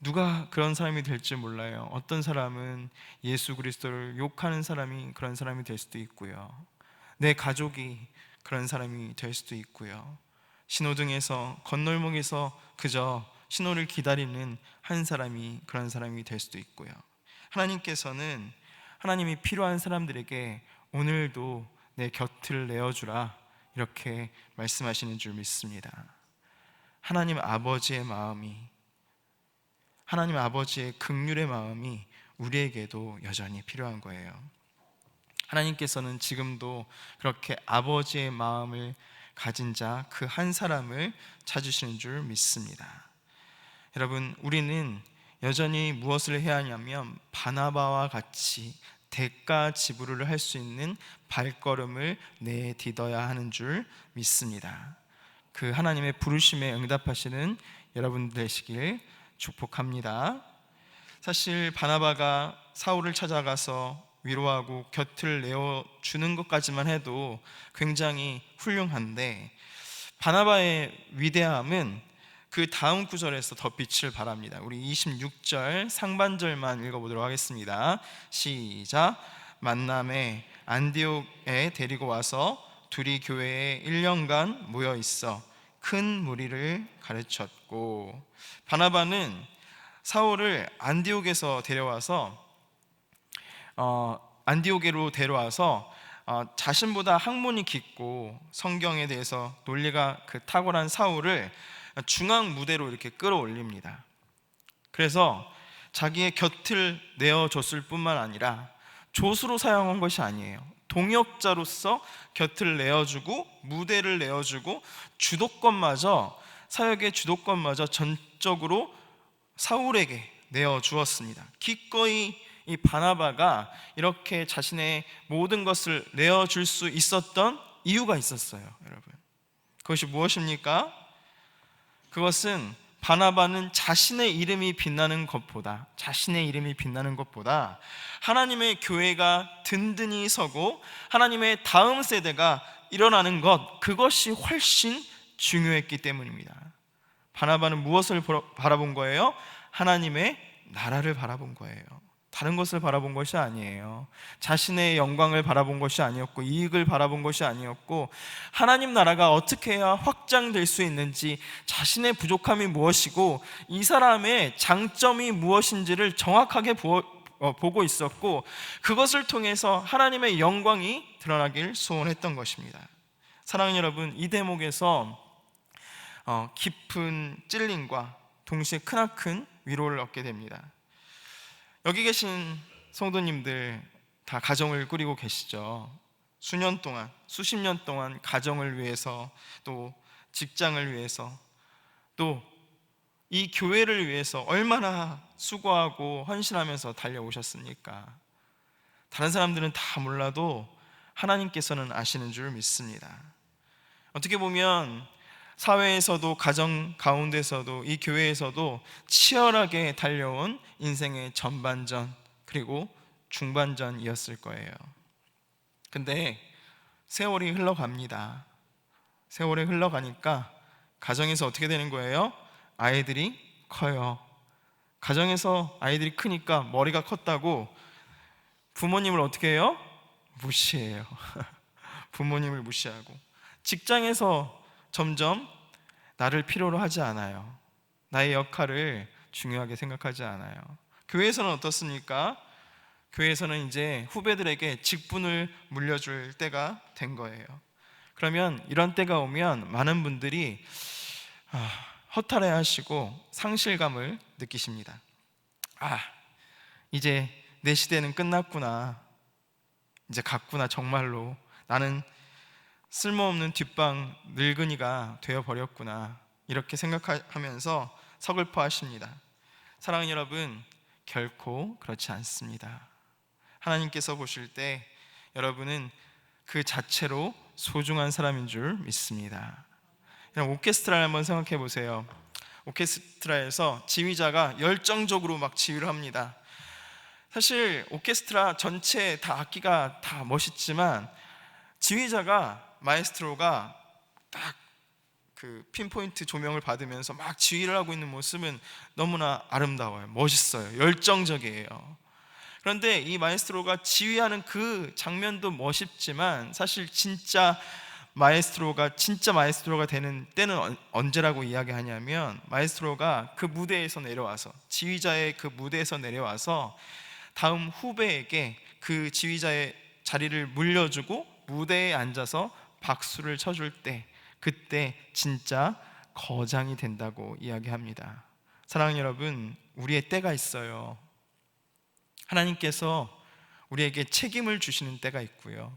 누가 그런 사람이 될지 몰라요. 어떤 사람은 예수 그리스도를 욕하는 사람이 그런 사람이 될 수도 있고요, 내 가족이 그런 사람이 될 수도 있고요, 신호등에서 건널목에서 그저 신호를 기다리는 한 사람이 그런 사람이 될 수도 있고요. 하나님께서는 하나님이 필요한 사람들에게 오늘도 내 곁을 내어주라, 이렇게 말씀하시는 줄 믿습니다. 하나님 아버지의 마음이, 하나님 아버지의 긍휼의 마음이 우리에게도 여전히 필요한 거예요. 하나님께서는 지금도 그렇게 아버지의 마음을 가진 자 그 한 사람을 찾으시는 줄 믿습니다. 여러분, 우리는 여전히 무엇을 해야 하냐면 바나바와 같이 대가 지불을 할 수 있는 발걸음을 내딛어야 하는 줄 믿습니다. 그 하나님의 부르심에 응답하시는 여러분 되시길 축복합니다. 사실 바나바가 사울을 찾아가서 위로하고 곁을 내어주는 것까지만 해도 굉장히 훌륭한데, 바나바의 위대함은 그 다음 구절에서 더 빛을 발합니다. 우리 26절 상반절만 읽어보도록 하겠습니다. 시작. 만남에 안디옥에 데리고 와서 둘이 교회에 1년간 모여 있어 큰 무리를 가르쳤고, 바나바는 사울을 안디옥에로 데려와서 자신보다 학문이 깊고 성경에 대해서 논리가 탁월한 사울을 중앙 무대로 이렇게 끌어올립니다. 그래서 자기의 곁을 내어줬을 뿐만 아니라 조수로 사용한 것이 아니에요. 동역자로서 곁을 내어주고 무대를 내어주고 사역의 주도권마저 전적으로 사울에게 내어주었습니다. 기꺼이 이 바나바가 이렇게 자신의 모든 것을 내어줄 수 있었던 이유가 있었어요, 여러분. 그것이 무엇입니까? 그것은 바나바는 자신의 이름이 빛나는 것보다 하나님의 교회가 든든히 서고 하나님의 다음 세대가 일어나는 것, 그것이 훨씬 중요했기 때문입니다. 바나바는 무엇을 바라본 거예요? 하나님의 나라를 바라본 거예요. 다른 것을 바라본 것이 아니에요. 자신의 영광을 바라본 것이 아니었고, 이익을 바라본 것이 아니었고, 하나님 나라가 어떻게 해야 확장될 수 있는지, 자신의 부족함이 무엇이고 이 사람의 장점이 무엇인지를 정확하게 보고 있었고, 그것을 통해서 하나님의 영광이 드러나길 소원했던 것입니다. 사랑하는 여러분, 이 대목에서 깊은 찔림과 동시에 크나큰 위로를 얻게 됩니다. 여기 계신 성도님들 다 가정을 꾸리고 계시죠. 수십 년 동안 가정을 위해서, 또 직장을 위해서, 또 이 교회를 위해서 얼마나 수고하고 헌신하면서 달려오셨습니까? 다른 사람들은 다 몰라도 하나님께서는 아시는 줄 믿습니다. 어떻게 보면 사회에서도, 가정 가운데서도, 이 교회에서도 치열하게 달려온 인생의 전반전 그리고 중반전이었을 거예요. 근데 세월이 흘러갑니다. 세월이 흘러가니까 가정에서 어떻게 되는 거예요? 아이들이 커요. 가정에서 아이들이 크니까 머리가 컸다고 부모님을 어떻게 해요? 무시해요. 부모님을 무시하고, 직장에서 점점 나를 필요로 하지 않아요. 나의 역할을 중요하게 생각하지 않아요. 교회에서는 어떻습니까? 교회에서는 이제 후배들에게 직분을 물려줄 때가 된 거예요. 그러면 이런 때가 오면 많은 분들이 허탈해 하시고 상실감을 느끼십니다. 이제 내 시대는 끝났구나. 이제 갔구나. 정말로 나는 쓸모없는 뒷방 늙은이가 되어버렸구나, 이렇게 생각하면서 서글퍼하십니다. 사랑하는 여러분, 결코 그렇지 않습니다. 하나님께서 보실 때 여러분은 그 자체로 소중한 사람인 줄 믿습니다. 그냥 오케스트라를 한번 생각해 보세요. 오케스트라에서 지휘자가 열정적으로 막 지휘를 합니다. 사실 오케스트라 전체 다 악기가 다 멋있지만 지휘자가, 마에스트로가 딱 그 핀포인트 조명을 받으면서 막 지휘를 하고 있는 모습은 너무나 아름다워요. 멋있어요. 열정적이에요. 그런데 이 마에스트로가 지휘하는 그 장면도 멋있지만 사실 진짜 마에스트로가 되는 때는 언제라고 이야기하냐면, 마에스트로가 그 무대에서 내려와서, 지휘자의 그 무대에서 내려와서 다음 후배에게 그 지휘자의 자리를 물려주고 무대에 앉아서 박수를 쳐줄 때, 그때 진짜 거장이 된다고 이야기합니다. 사랑하는 여러분, 우리의 때가 있어요. 하나님께서 우리에게 책임을 주시는 때가 있고요,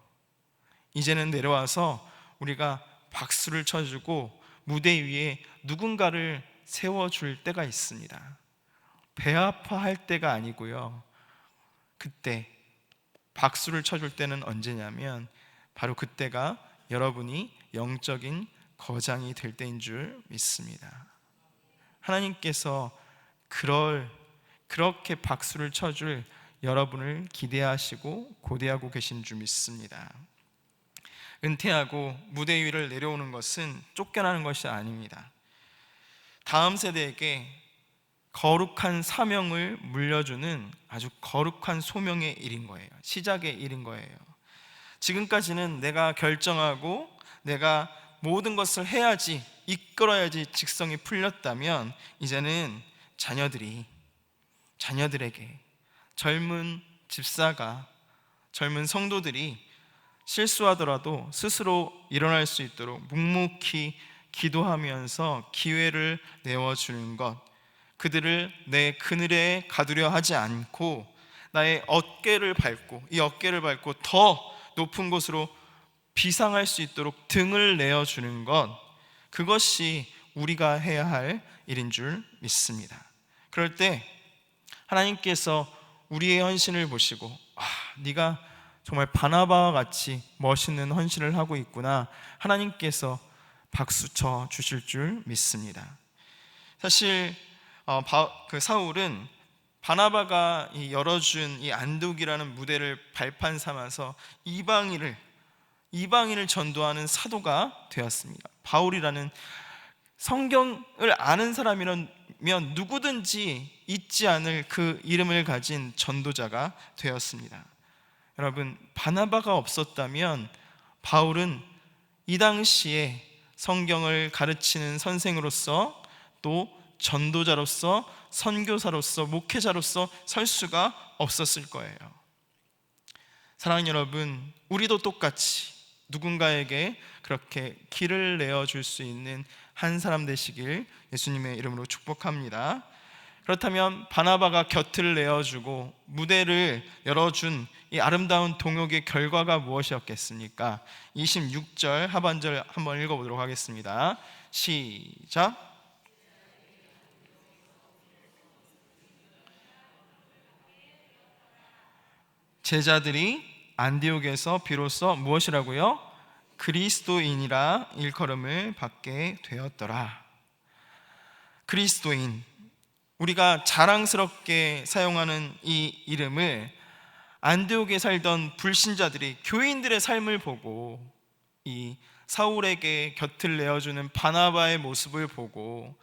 이제는 내려와서 우리가 박수를 쳐주고 무대 위에 누군가를 세워줄 때가 있습니다. 배 아파할 때가 아니고요, 그때 박수를 쳐줄 때는 언제냐면 바로 그때가 여러분이 영적인 거장이 될 때인 줄 믿습니다. 하나님께서 그렇게 박수를 쳐줄 여러분을 기대하시고 고대하고 계신 줄 믿습니다. 은퇴하고 무대 위를 내려오는 것은 쫓겨나는 것이 아닙니다. 다음 세대에게 거룩한 사명을 물려주는 아주 거룩한 소명의 일인 거예요. 시작의 일인 거예요. 지금까지는 내가 결정하고 내가 모든 것을 해야지, 이끌어야지 직성이 풀렸다면, 이제는 자녀들에게, 젊은 집사가, 젊은 성도들이 실수하더라도 스스로 일어날 수 있도록 묵묵히 기도하면서 기회를 내어주는 것, 그들을 내 그늘에 가두려 하지 않고 나의 어깨를 밟고 이 어깨를 밟고 더 높은 곳으로 비상할 수 있도록 등을 내어주는 것, 그것이 우리가 해야 할 일인 줄 믿습니다. 그럴 때 하나님께서 우리의 헌신을 보시고 네가 정말 바나바와 같이 멋있는 헌신을 하고 있구나, 하나님께서 박수쳐 주실 줄 믿습니다. 사실 사울은 바나바가 열어준 이 안독이라는 무대를 발판 삼아서 이방인을 전도하는 사도가 되었습니다. 바울이라는 성경을 아는 사람이면 누구든지 잊지 않을 그 이름을 가진 전도자가 되었습니다. 여러분, 바나바가 없었다면 바울은 이 당시에 성경을 가르치는 선생으로서, 또 전도자로서, 선교사로서, 목회자로서 설 수가 없었을 거예요. 사랑하는 여러분, 우리도 똑같이 누군가에게 그렇게 길을 내어줄 수 있는 한 사람 되시길 예수님의 이름으로 축복합니다. 그렇다면 바나바가 곁을 내어주고 무대를 열어준 이 아름다운 동역의 결과가 무엇이었겠습니까? 26절 하반절 한번 읽어보도록 하겠습니다. 시작. 제자들이 안디옥에서 비로소 무엇이라고요? 그리스도인이라 일컬음을 받게 되었더라. 그리스도인, 우리가 자랑스럽게 사용하는 이 이름을 안디옥에 살던 불신자들이 교인들의 삶을 보고, 이 사울에게 곁을 내어주는 바나바의 모습을 보고,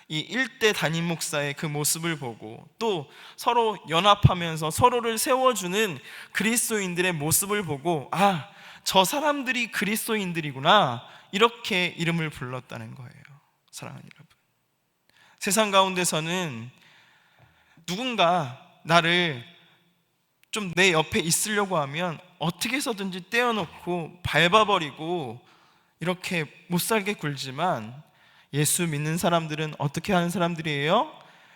이 일대 담임 목사의 그 모습을 보고, 또 서로 연합하면서 서로를 세워주는 그리스도인들의 모습을 보고, 저 사람들이 그리스도인들이구나, 이렇게 이름을 불렀다는 거예요. 사랑하는 여러분, 세상 가운데서는 누군가 나를 좀 내 옆에 있으려고 하면 어떻게 해서든지 떼어놓고 밟아버리고 이렇게 못살게 굴지만, 예수 믿는 사람들은 어떻게 하는 사람들이에요?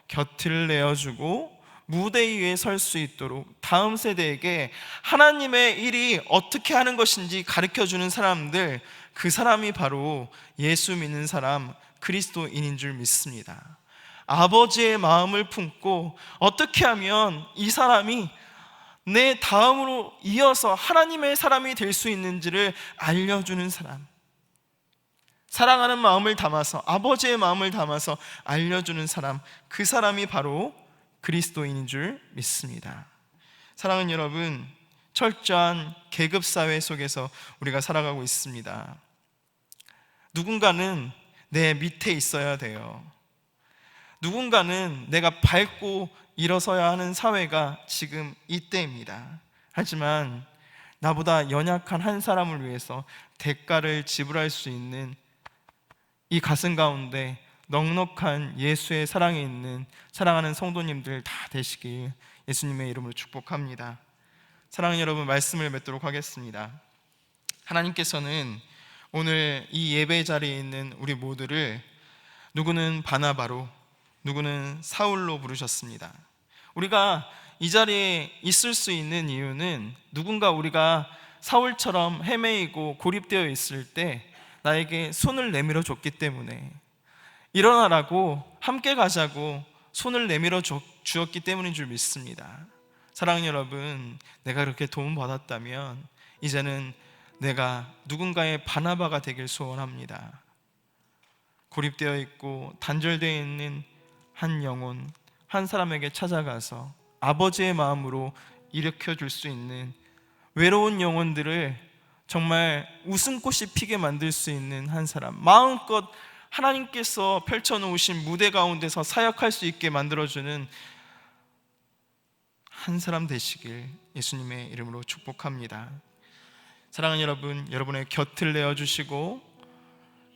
곁을 내어주고 무대 위에 설 수 있도록 다음 세대에게 하나님의 일이 어떻게 하는 것인지 가르쳐주는 사람들, 그 사람이 바로 예수 믿는 사람, 그리스도인인 줄 믿습니다. 아버지의 마음을 품고 어떻게 하면 이 사람이 내 다음으로 이어서 하나님의 사람이 될 수 있는지를 알려주는 사람, 사랑하는 마음을 담아서, 아버지의 마음을 담아서 알려주는 사람, 그 사람이 바로 그리스도인인 줄 믿습니다. 사랑하는 여러분, 철저한 계급사회 속에서 우리가 살아가고 있습니다. 누군가는 내 밑에 있어야 돼요. 누군가는 내가 밟고 일어서야 하는 사회가 지금 이때입니다. 하지만 나보다 연약한 한 사람을 위해서 대가를 지불할 수 있는 이 가슴 가운데 넉넉한 예수의 사랑이 있는 사랑하는 성도님들 다 되시길 예수님의 이름으로 축복합니다. 사랑하는 여러분, 말씀을 맺도록 하겠습니다. 하나님께서는 오늘 이 예배 자리에 있는 우리 모두를 누구는 바나바로, 누구는 사울로 부르셨습니다. 우리가 이 자리에 있을 수 있는 이유는, 누군가 우리가 사울처럼 헤매이고 고립되어 있을 때 나에게 손을 내밀어 줬기 때문에, 일어나라고, 함께 가자고 손을 내밀어 주었기 때문인 줄 믿습니다. 사랑하는 여러분, 내가 그렇게 도움 받았다면 이제는 내가 누군가의 바나바가 되길 소원합니다. 고립되어 있고 단절되어 있는 한 영혼, 한 사람에게 찾아가서 아버지의 마음으로 일으켜 줄 수 있는, 외로운 영혼들을 정말 웃음꽃이 피게 만들 수 있는 한 사람, 마음껏 하나님께서 펼쳐놓으신 무대 가운데서 사역할 수 있게 만들어주는 한 사람 되시길 예수님의 이름으로 축복합니다. 사랑하는 여러분, 여러분의 곁을 내어주시고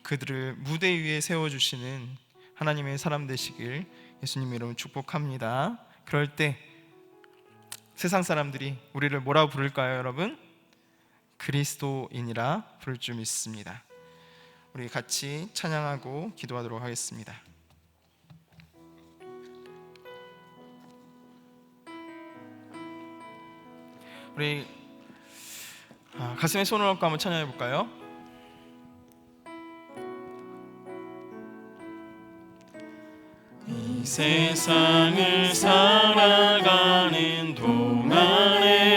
그들을 무대 위에 세워주시는 하나님의 사람 되시길 예수님의 이름으로 축복합니다. 그럴 때 세상 사람들이 우리를 뭐라고 부를까요, 여러분? 그리스도인이라 부를 줄 믿습니다. 우리 같이 찬양하고 기도하도록 하겠습니다. 우리 가슴에 손을 얹고 한번 찬양해 볼까요? 이 세상을 살아가는 동안에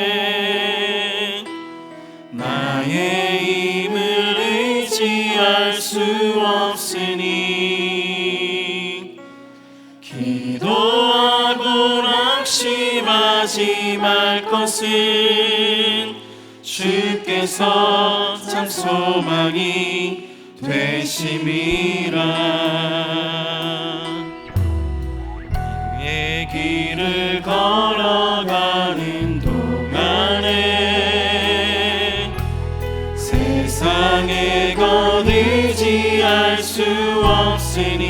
나의 힘을 의지할 수 없으니 기도하고 낙심하지 말 것은 주께서 참 소망이 되심이라. 의 길을 걸어가는 동안에 세상의 것 의지할 수 없으니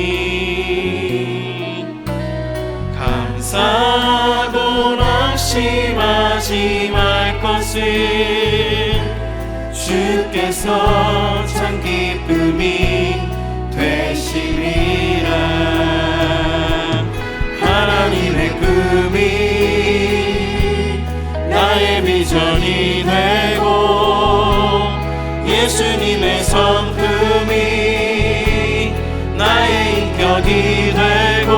감사하고 낙심하지 말 것은 주께서 참 기쁨이 되시리라. 하나님의 꿈이 나의 비전이 되고 예수님의 성품이 나의 인격이 되고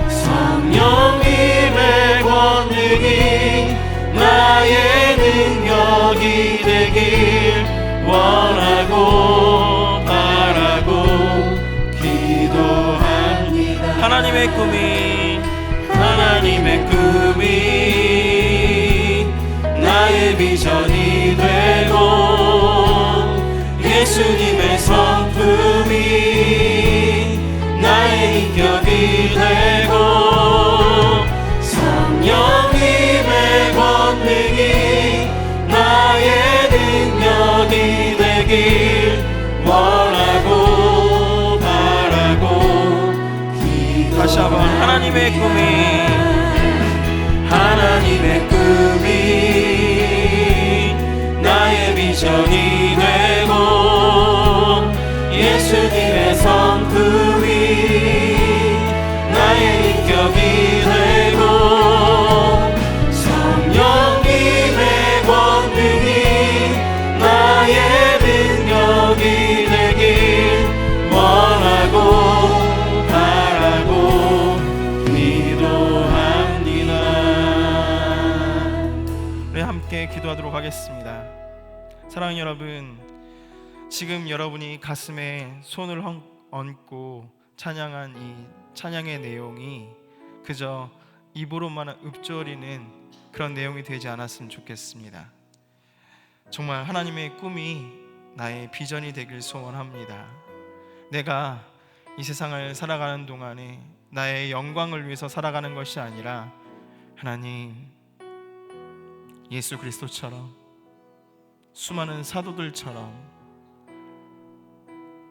성령님의 권능이 나의 능력이 되길 원하고 바라고 기도합니다. 하나님의 꿈이 나의 비전이 되고 예수님의 성품이 나의 인격이 되고 성령님의 권능이 나의 능력이 되길 원하고 바라고 기도합니다. 다시 한번 하나님의 꿈이 나의 비전이 되고 예수님의 성품이 나의 인격이 되고 성령님의 권능이 나의 능력이 되길 원하고 바라고 기도합니다. 우리 함께 기도하도록 하겠습니다. 사랑하는 여러분, 지금 여러분이 가슴에 손을 얹고 찬양한 이 찬양의 내용이 그저 입으로만 읊조리는 그런 내용이 되지 않았으면 좋겠습니다. 정말 하나님의 꿈이 나의 비전이 되길 소원합니다. 내가 이 세상을 살아가는 동안에 나의 영광을 위해서 살아가는 것이 아니라 하나님, 예수 그리스도처럼 수많은 사도들처럼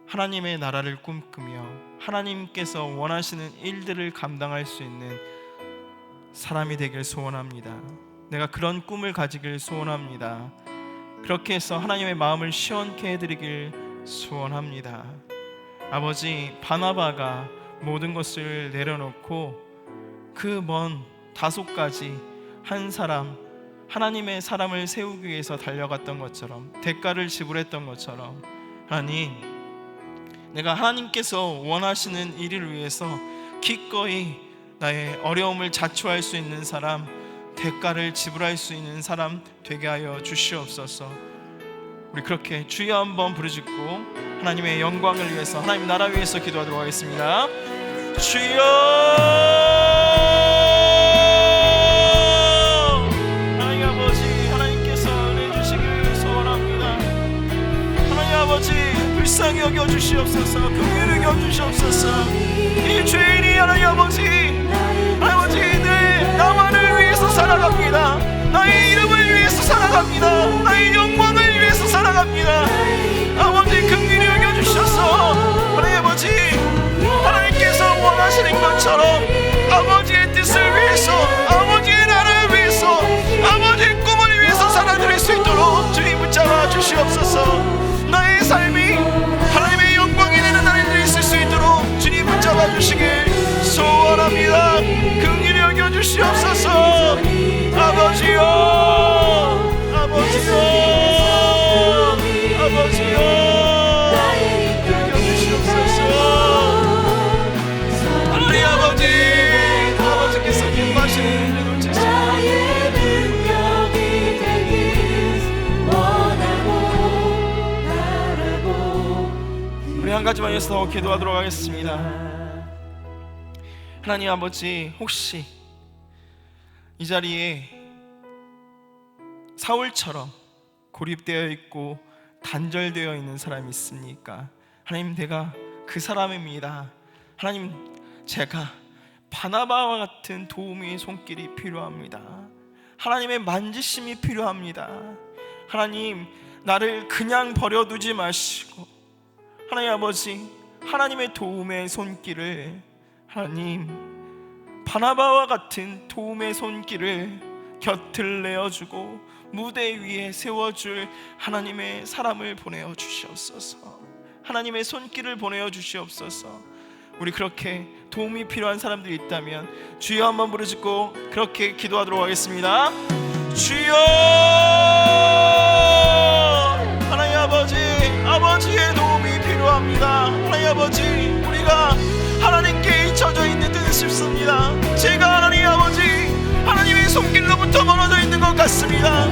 하나님의 나라를 꿈꾸며 하나님께서 원하시는 일들을 감당할 수 있는 사람이 되길 소원합니다. 내가 그런 꿈을 가지길 소원합니다. 그렇게 해서 하나님의 마음을 시원케 해드리길 소원합니다. 아버지, 바나바가 모든 것을 내려놓고 그 먼 다소까지 한 사람, 하나님의 사람을 세우기 위해서 달려갔던 것처럼, 대가를 지불했던 것처럼, 하나님, 내가 하나님께서 원하시는 일을 위해서 기꺼이 나의 어려움을 자초할 수 있는 사람, 대가를 지불할 수 있는 사람 되게 하여 주시옵소서. 우리 그렇게 주여 한번 부르짖고 하나님의 영광을 위해서, 하나님 나라 위해서 기도하도록 하겠습니다. 주여, 하나님 아버지, 하나님께서 은혜 주시길 소원합니다. 하나님 아버지, 불쌍히 여겨 주시옵소서. 긍휼히 여겨 주시옵소서. 이 죄인이 하나님 아버지, 늘 나만을 위해서 살아갑니다. 나의 이름을 위해서 살아갑니다. 나의 영광을 위해서 살아갑니다. 아버지, 긍휼히 여겨 주셔서 하나님 아버지, 하나님께서 원하시는 것처럼 아버지의 뜻을 위해서, 아버지의 나라를 위해서, 아버지의 꿈을 위해서 살아드릴 수 있도록 가지만 위해서 기도하도록 하겠습니다. 하나님 아버지, 혹시 이 자리에 사울처럼 고립되어 있고 단절되어 있는 사람이 있습니까? 하나님, 내가 그 사람입니다. 하나님, 제가 바나바와 같은 도움의 손길이 필요합니다. 하나님의 만지심이 필요합니다. 하나님, 나를 그냥 버려두지 마시고 하나님 아버지, 하나님의 도움의 손길을, 하나님 바나바와 같은 도움의 손길을 곁을 내어주고 무대 위에 세워줄 하나님의 사람을 보내어 주시옵소서. 하나님의 손길을 보내어 주시옵소서. 우리 그렇게 도움이 필요한 사람들이 있다면 주여 한번 부르짖고 그렇게 기도하도록 하겠습니다. 주여! 하나님 아버지, 아버지의 도움이 필요합니다. 하나님 아버지, 우리가 하나님께 잊혀져 있는 듯 싶습니다. 제가 하나님 아버지, 하나님의 손길로부터 멀어져 있는 것 같습니다.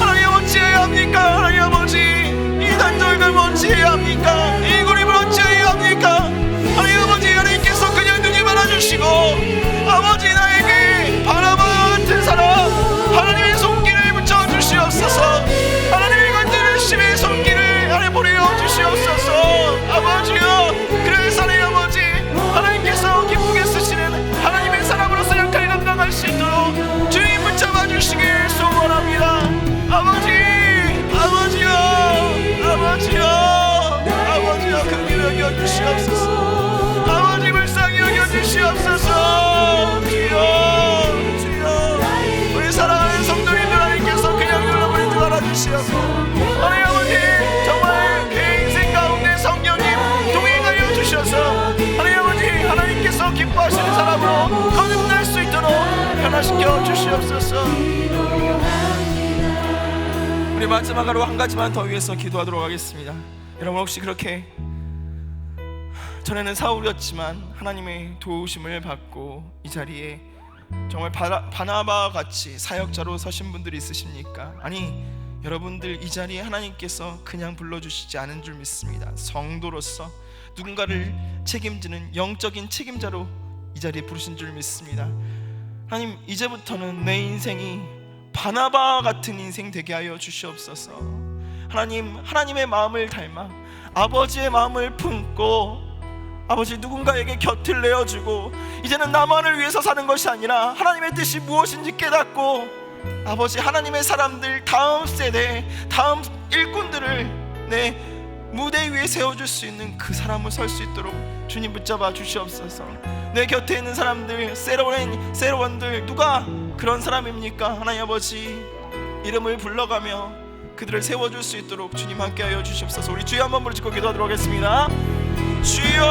하나님 어찌해야 합니까? 하나님 아버지, 이 단절감을 어찌해야 합니까? 이 고립을 어찌해야 합니까? 하나님 아버지, 하나님께서 그냥 눈이 말아주시고 아버지, 나에게 바나바 같은 사람 하나님의 손길을 붙여주시옵소서. 하나님의 간절하심의 손길을 하나님 보내어 주시옵소서. 아버지여, 그래서 하나님 아버지, 하나님께서 기쁘게 쓰시는 하나님의 사람으로서 역할을 감당할 수 있도록 주님 붙잡아 주시길 소원합니다. 아버지, 아버지여, 아버지여, 아버지여, 긍휼히 여겨 주시옵소서. 아버지, 불쌍히 여겨 주시옵소서. 주여, 주여, 우리 사랑하는 성도님들 하나님께서 그냥 눌러버린 줄 알아주시옵소서. 하나님 아버지, 정말 그 인생 가운데 성령님 동행하여 주셔서 하나님 아버지, 하나님께서 기뻐하시는 사람으로 거듭날 수 있도록 변화시켜 주시옵소서. 우리 마지막으로 한 가지만 더 위해서 기도하도록 하겠습니다. 여러분, 혹시 그렇게 전에는 사울이었지만 하나님의 도우심을 받고 이 자리에 정말 바나바와 같이 사역자로 서신 분들이 있으십니까? 아니, 여러분들 이 자리에 하나님께서 그냥 불러주시지 않은 줄 믿습니다. 성도로서 누군가를 책임지는 영적인 책임자로 이 자리에 부르신 줄 믿습니다. 하나님, 이제부터는 내 인생이 바나바 같은 인생 되게 하여 주시옵소서. 하나님, 하나님의 마음을 닮아 아버지의 마음을 품고 아버지, 누군가에게 곁을 내어주고 이제는 나만을 위해서 사는 것이 아니라 하나님의 뜻이 무엇인지 깨닫고 아버지, 하나님의 사람들, 다음 세대, 다음 일꾼들을 내 무대 위에 세워줄 수 있는 그 사람을 설 수 있도록 주님 붙잡아 주시옵소서. 내 곁에 있는 사람들, 세로원들 누가 그런 사람입니까? 하나님 아버지, 이름을 불러가며 그들을 세워줄 수 있도록 주님 함께하여 주시옵소서. 우리 주여 한번 부르짖고 기도하도록 하겠습니다. 주여,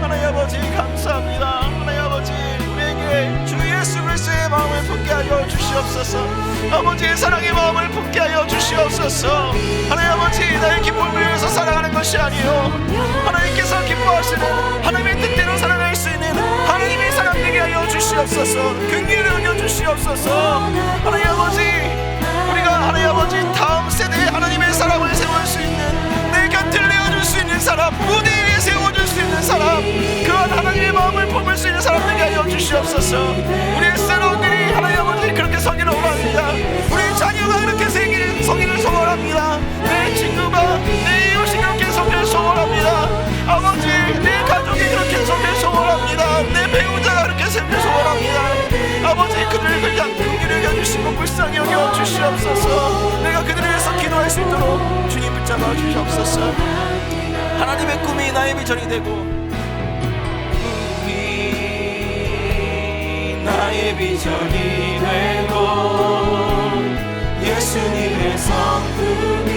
하나님 아버지 감사합니다. 하나님 아버지, 우리에게 주 예수 그리스도의 마음을 품게 하여 주시옵소서. 아버지의 사랑의 마음을 품게 하여 주시옵소서. 하나님 아버지, 나의 기쁨을 위해서 살아가는 것이 아니요 하나님께서 기뻐하시는 하나님의 뜻대로 살아갈 수 있는 하나님의 사람 되게 하여 주시옵소서. 긍휼히 여겨 주시옵소서. 하나님 아버지, 우리가 하나님 아버지 다음 세대에 하나님의 사람을 세울 수 있는, 내 곁을 내어줄 수 있는 사람, 무대 위에 세워줄 수 있는 사람, 그런 하나님의 마음을 품을 수 있는 사람 되게 하여 주시옵소서. 우리의 세로들이 하나님 아버지 그렇게 성기를 원합니다. 우리 자녀가 그렇게 성기를 소원합니다. 내 친구가, 내 이웃이 그렇게 성기를 소원합니다. 아버지, 내 가족이 그렇게 성기를 소원합니다. 내 배우자가 그렇게 성기를 소원합니다. 아버지, 그들을 그냥 긍휼히 여겨주시고 불쌍히 여겨주시옵소서. 내가 그들을 위해서 기도할 수 있도록 주님 붙잡아 주시옵소서. 하나님의 꿈이 나의 비전이 되고, 꿈이 나의 비전이 되고, 예수님의 성품이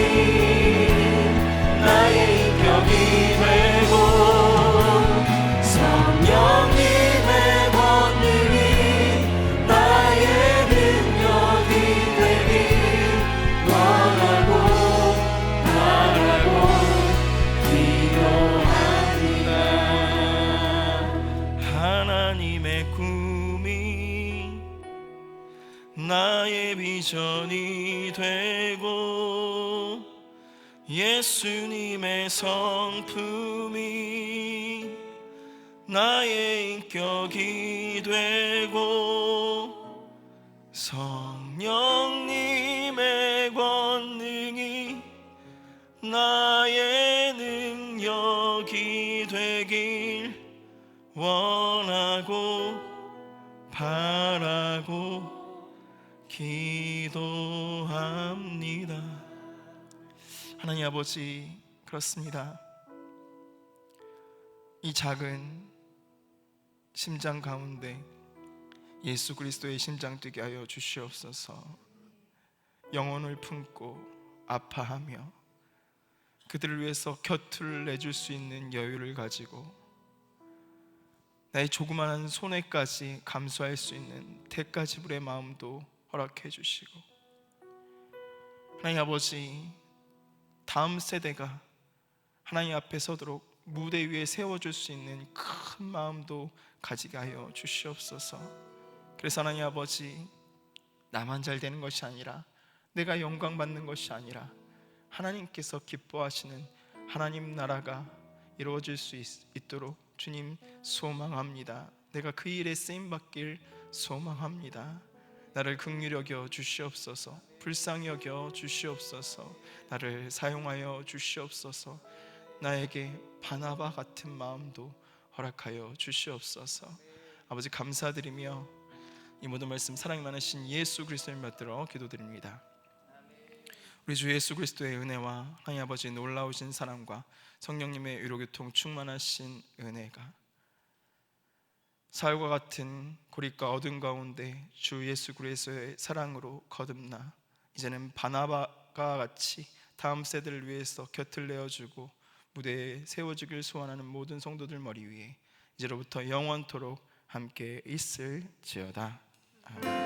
나의 인격이 되고, 성령님의 권능이 나의 능력이 되길 원하고 바라고 기도합니다. 하나님의 꿈이 나의 비전이 되고, 예수님의 성품이 나의 인격이 되고 성령님의 권능이 나의 능력이 되길 원하고 바라고 기도합니다. 하나님 아버지, 그렇습니다. 이 작은 심장 가운데 예수 그리스도의 심장 뛰게 하여 주시옵소서. 영혼을 품고 아파하며 그들을 위해서 곁을 내줄 수 있는 여유를 가지고 나의 조그마한 손해까지 감수할 수 있는 대가지불의 마음도 허락해 주시고, 하나님 아버지, 다음 세대가 하나님 앞에 서도록 무대 위에 세워줄 수 있는 큰 마음도 가지게 하여 주시옵소서. 그래서 하나님 아버지, 나만 잘 되는 것이 아니라, 내가 영광 받는 것이 아니라 하나님께서 기뻐하시는 하나님 나라가 이루어질 수 있도록 주님 소망합니다. 내가 그 일에 쓰임받길 소망합니다. 나를 긍휼히 여겨 주시옵소서. 불쌍히 여겨 주시옵소서. 나를 사용하여 주시옵소서. 나에게 바나바 같은 마음도 허락하여 주시옵소서. 아버지, 감사드리며 이 모든 말씀 사랑이 많으신 예수 그리스도를 받들어 기도드립니다. 우리 주 예수 그리스도의 은혜와 하나님 아버지 놀라우신 사랑과 성령님의 위로교통 충만하신 은혜가 사울과 같은 고립과 어둠 가운데 주 예수 그리스도의 사랑으로 거듭나 이제는 바나바가 같이 다음 세대를 위해서 곁을 내어주고 무대에 세워주길 소원하는 모든 성도들 머리 위에 이제로부터 영원토록 함께 있을지어다. 아멘.